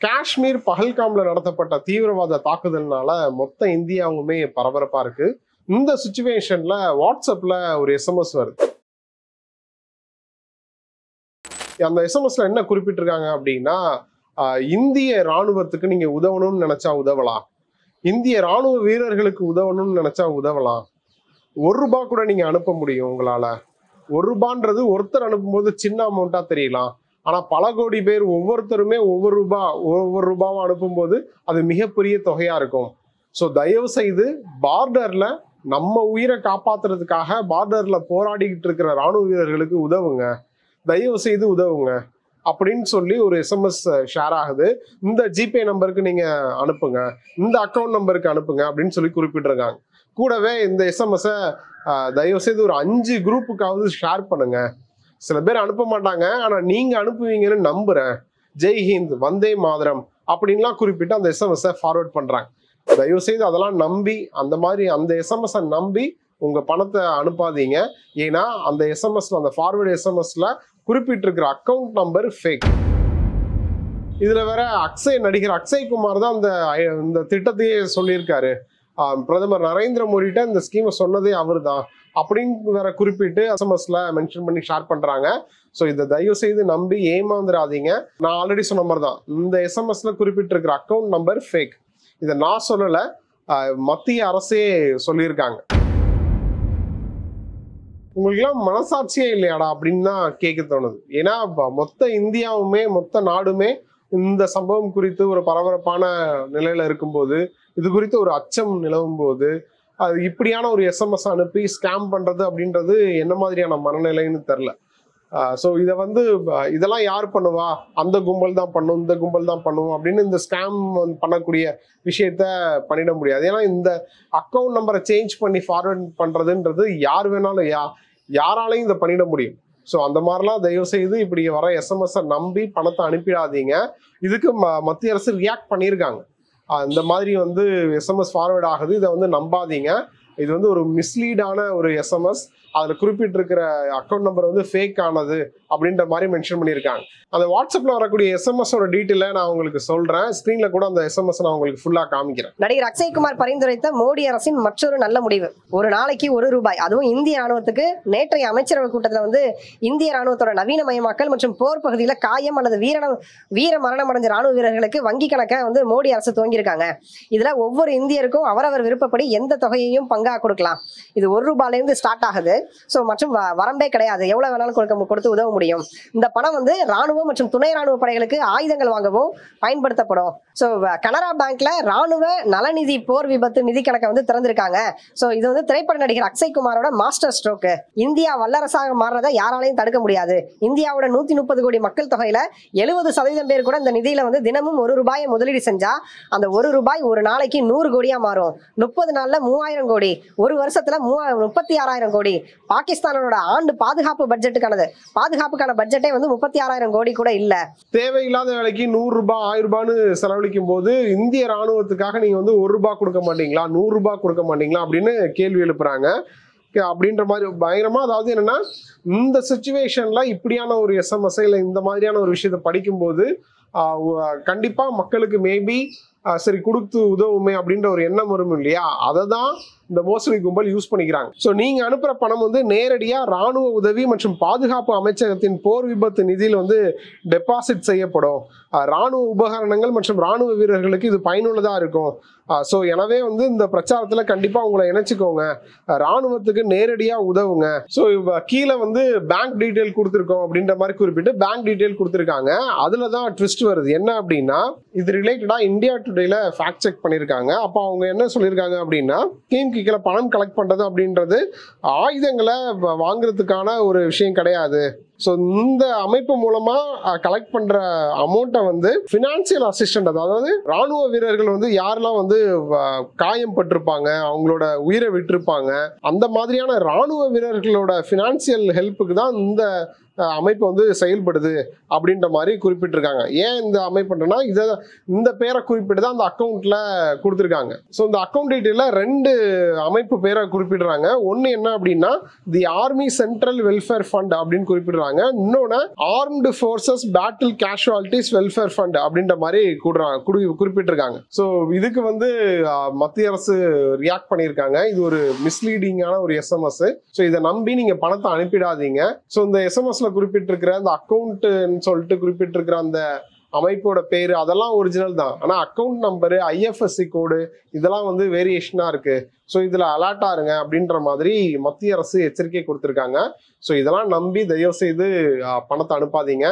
காஷ்மீர் பஹல்காம்ல நடத்தப்பட்ட தீவிரவாத தாக்குதல்னால மொத்த இந்தியாவுமே பரபரப்பா இருக்கு. இந்த சிச்சுவேஷன்ல வாட்ஸ்அப்ல ஒரு எஸ்எம்எஸ் வருது. அந்த எஸ்எம்எஸ்ல என்ன குறிப்பிட்டிருக்காங்க அப்படின்னா, இந்திய ராணுவத்துக்கு நீங்க உதவணும்னு நினைச்சா உதவலாம், இந்திய ராணுவ வீரர்களுக்கு உதவணும்னு நினைச்சா உதவலாம், ₹1 கூட நீங்க அனுப்ப முடியும். உங்களால ₹1 ஒருத்தர் அனுப்பும்போது சின்ன அமௌண்டா தெரியலாம், ஆனா பல கோடி பேர் ஒவ்வொருத்தருமே ஒவ்வொரு ரூபாவும் அனுப்பும்போது அது மிகப்பெரிய தொகையா இருக்கும். ஸோ தயவு செய்து பார்டர்ல நம்ம உயிரை காப்பாத்துறதுக்காக பார்டர்ல போராடிக்கிட்டு இருக்கிற ராணுவ வீரர்களுக்கு உதவுங்க, தயவு செய்து உதவுங்க அப்படின்னு சொல்லி ஒரு எஸ்எம்எஸ் ஷேர் ஆகுது. இந்த ஜிபே நம்பருக்கு நீங்க அனுப்புங்க, இந்த அக்கௌண்ட் நம்பருக்கு அனுப்புங்க அப்படின்னு சொல்லி குறிப்பிட்டிருக்காங்க. கூடவே இந்த எஸ்எம்எஸ் தயவு செய்து ஒரு 5 குரூப்புக்காவது ஷேர் பண்ணுங்க. சில பேர் அனுப்ப மாட்டாங்க, ஆனா நீங்க அனுப்புவீங்கன்னு நம்புறேன், ஜெய் ஹிந்த், வந்தே மாதரம் அப்படின்லாம் குறிப்பிட்டு அந்த எஸ்எம்எஸ் ஃபார்வர்ட் பண்றாங்க. தயவு செய்து அதெல்லாம் நம்பி அந்த எஸ்எம்எஸ் நம்பி உங்க பணத்தை அனுப்பாதீங்க. ஏன்னா அந்த எஸ்எம்எஸ்ல, அந்த ஃபார்வர்டு எஸ்எம்எஸ்ல குறிப்பிட்டிருக்கிற அக்கௌண்ட் நம்பர் ஃபேக். இதுல வேற நடிகர் அக்ஷய் குமார் தான் இந்த திட்டத்தையே சொல்லியிருக்காரு. பிரதமர் நரேந்திர மோடிட்ட இந்த ஸ்கீமை சொன்னதே அவர் தான் அப்படின்னு வேற குறிப்பிட்டு எஸ்எம்எஸ்ல மென்ஷன் பண்ணி ஷேர் பண்றாங்க. ஸோ இதை தயவு செய்து நம்பி ஏமாந்துடாதீங்க. நான் ஆல்ரெடி சொன்ன மாதிரி தான், இந்த எஸ்எம்எஸ்ல குறிப்பிட்டிருக்கிற அக்கௌண்ட் நம்பர் ஃபேக். இதை நான் சொல்லல, மத்திய அரசே சொல்லியிருக்காங்க. உங்களுக்கெல்லாம் மனசாட்சியே இல்லையாடா அப்படின்னு தான் கேட்க தோணுது. ஏன்னா மொத்த இந்தியாவுமே மொத்த நாடுமே இந்த சம்பவம் குறித்து ஒரு பரபரப்பான நிலையில இருக்கும்போது, இது குறித்து ஒரு அச்சம் நிலவும் போது, அது இப்படியான ஒரு எஸ்எம்எஸ் அனுப்பி ஸ்கேம் பண்றது அப்படின்றது என்ன மாதிரியான மனநிலைன்னு தெரில. ஸோ இதெல்லாம் யார் பண்ணுவா, அந்த கும்பல் தான் பண்ணும், இந்த கும்பல் தான் பண்ணுவோம் அப்படின்னு இந்த ஸ்கேம் பண்ணக்கூடிய விஷயத்த பண்ணிட முடியாது. ஏன்னா இந்த அக்கௌண்ட் நம்பரை சேஞ்ச் பண்ணி ஃபார்வர்ட் பண்றதுன்றது யார் வேணாலும் யாராலையும் இதை பண்ணிட முடியும். ஸோ அந்த மாதிரிலாம் தயவு செய்து இப்படி வர எஸ்எம்எஸ்ஸை நம்பி பணத்தை அனுப்பிடாதீங்க. இதுக்கு மத்திய அரசு ரியாக்ட் பண்ணியிருக்காங்க. இந்த மாதிரி எஸ்எம்எஸ் ஃபார்வர்ட் ஆகுது, இதை நம்பாதீங்க, இது ஒரு மிஸ்லீடான ஒரு எஸ்எம்எஸ், அதில் குறிப்பிட்டிருக்கிற அக்கௌண்ட் நம்பர் ஃபேக் ஆனது அப்படின்ற மாதிரி மென்ஷன் பண்ணியிருக்காங்க. அந்த வாட்ஸ்அப்ல வரக்கூடிய எஸ்எம்எஸோட டீட்டெயிலை நான் உங்களுக்கு சொல்றேன். ஸ்கிரீன்ல கூட அந்த எஸ்எம்எஸ் நான் உங்களுக்கு ஃபுல்லா காமிக்கிறேன். நடிகர் அக்ஷய் குமார் பரிந்துரைத்த மோடி அரசின் மற்றொரு நல்ல முடிவு, ஒரு நாளைக்கு ₹1, அதுவும் இந்திய ராணுவத்துக்கு. நேற்றைய அமைச்சரவை கூட்டத்தில் இந்திய ராணுவத்தோட நவீனமயமாக்கல் மற்றும் போர் பகுதியில் காயம் அல்லது வீர மரணம் அடைஞ்ச ராணுவ வீரர்களுக்கு வங்கி கணக்கை மோடி அரசு துவங்கியிருக்காங்க. இதுல ஒவ்வொரு இந்தியருக்கும் அவரவர் விருப்பப்படி எந்த தொகையையும் பங்கா கொடுக்கலாம். இது ₹1 ஸ்டார்ட் ஆகுது. ஸோ மற்றும் வரம்பே கிடையாது, எவ்வளவு வேணாலும் கொடுத்து உதவ முடியும். இந்த பணம் ராணுவ மற்றும் துணை ராணுவ படைகளுக்கு ஆயுதங்கள் வாங்கவும் பயன்படுத்தப்படும். ஸோ கனரா பேங்க்ல ராணுவ நலநிதி போர் விபத்து நிதி கணக்கை திறந்திருக்காங்க. ஸோ இது திரைப்பட நடிகர் அக்ஷய் குமாரோட மாஸ்டர் ஸ்ட்ரோக்கு. இந்தியா வல்லரசாக மாறுறதை யாராலையும் தடுக்க முடியாது. இந்தியாவோட 130 கோடி மக்கள் தொகையில 70% பேர் கூட இந்த நிதியில தினமும் ₹1 முதலீடு செஞ்சா அந்த ₹1 ஒரு நாளைக்கு 100 கோடியா மாறும். 30 நாள்ல 3000 கோடி, ஒரு வருஷத்துல 36,000 கோடி. பாகிஸ்தானோட ஆண்டு பாதுகாப்புக்கான பட்ஜெட்டே 36,000 கோடி கூட இல்ல. தேவையில்லாத வேலைக்கு ₹100 ₹1000 செலவழிக்கும் போது இந்திய ராணுவத்துக்காக நீங்க ₹1 கொடுக்க மாட்டீங்களா, ₹100 கொடுக்க மாட்டீங்களா அப்படின்னு கேள்வி எழுப்புறாங்க. அப்படின்ற மாதிரி பயங்கரமா, அதாவது என்னன்னா, இந்த சிச்சுவேஷன்ல இப்படியான ஒரு எஸ்எம்எஸ் இல்ல இந்த மாதிரியான ஒரு விஷயத்த படிக்கும்போது கண்டிப்பா மக்களுக்கு மேபி சரி கொடுத்து உதவுமே அப்படின்ற ஒரு எண்ணம் வரும் இல்லையா, அதை தான் இந்த மோசடி கும்பல் யூஸ் பண்ணிக்கிறாங்க. ஸோ நீங்க அனுப்புற பணம் நேரடியா ராணுவ உதவி மற்றும் பாதுகாப்பு அமைச்சகத்தின் போர் விபத்து நிதியில் டெபாசிட் செய்யப்படும். ராணுவ உபகரணங்கள் மற்றும் ராணுவ வீரர்களுக்கு இது பயனுள்ளதா இருக்கும். ஸோ எனவே இந்த பிரச்சாரத்துல கண்டிப்பா உங்களை இணைச்சிக்கோங்க, ராணுவத்துக்கு நேரடியா உதவுங்க. ஸோ கீழே பேங்க் டீட்டெயில் கொடுத்துருக்கோம் அப்படின்ற மாதிரி குறிப்பிட்டு பேங்க் டீட்டெயில் கொடுத்துருக்காங்க. அதுல தான் ட்விஸ்ட் வருது. என்ன அப்படின்னா, இது ரிலேட்டடா இந்தியா டுடேல ஃபேக்ட் செக் பண்ணியிருக்காங்க. அப்போ அவங்க என்ன சொல்லியிருக்காங்க அப்படின்னா, ஸ்கீம் கீழே பணம் கலெக்ட் பண்றது அப்படின்றது ஆயுதங்களை வாங்குறதுக்கான ஒரு விஷயம் கிடையாது. ஸோ இந்த அமைப்பு மூலமா கலெக்ட் பண்ற அமௌண்ட்டை ஃபினான்சியல் அசிஸ்டன்ட், அதாவது ராணுவ வீரர்கள் யாரெல்லாம் காயம் பட்டிருப்பாங்க, அவங்களோட உயிரை விட்டிருப்பாங்க, அந்த மாதிரியான ராணுவ வீரர்களோட ஃபினான்சியல் ஹெல்ப்புக்கு தான் இந்த அமைப்பு வந்து செயல்படுது அப்படின்ற மாதிரி குறிப்பிட்டிருக்காங்க. ஏன் இந்த அமைப்புனா இந்த பேரை குறிப்பிட்டு தான் அந்த அக்கௌண்ட்ல கொடுத்துருக்காங்க. ஸோ இந்த அக்கௌண்ட் டீட்டெயில 2 அமைப்பு பேரை குறிப்பிடுறாங்க. ஒன்னு என்ன அப்படின்னா the army central welfare fund அப்படின்னு குறிப்பிடுறாங்க. இன்னொன்னு armed forces battle casualties welfare fund அப்படின்ற மாதிரி குறிப்பிட்டிருக்காங்க. ஸோ இதுக்கு வந்து மத்திய அரசு ரியாக்ட் பண்ணியிருக்காங்க. இது ஒரு மிஸ்லீடிங்கான ஒரு எஸ்எம்எஸ். ஸோ இதை நம்பி நீங்க பணத்தை அனுப்பிடாதீங்க. ஸோ இந்த எஸ்எம்எஸ்ல குறிப்பிட்டிருக்கிற அந்த அக்கௌண்ட்னு சொல்லிட்டு குறிப்பிட்டிருக்கிற அந்த அமைப்போட பேரு அதெல்லாம் ஒரிஜினல் தான். ஆனா அக்கௌண்ட் நம்பரு, ஐஎஃப்எஸ்சி கோடு இதெல்லாம் வந்து வேரியேஷனா இருக்கு. ஸோ இதுல அலர்ட்டா இருங்க அப்படின்ற மாதிரி மத்திய அரசு எச்சரிக்கை கொடுத்திருக்காங்க. ஸோ இதெல்லாம் நம்பி தயவு செய்து பணத்தை அனுப்பாதீங்க.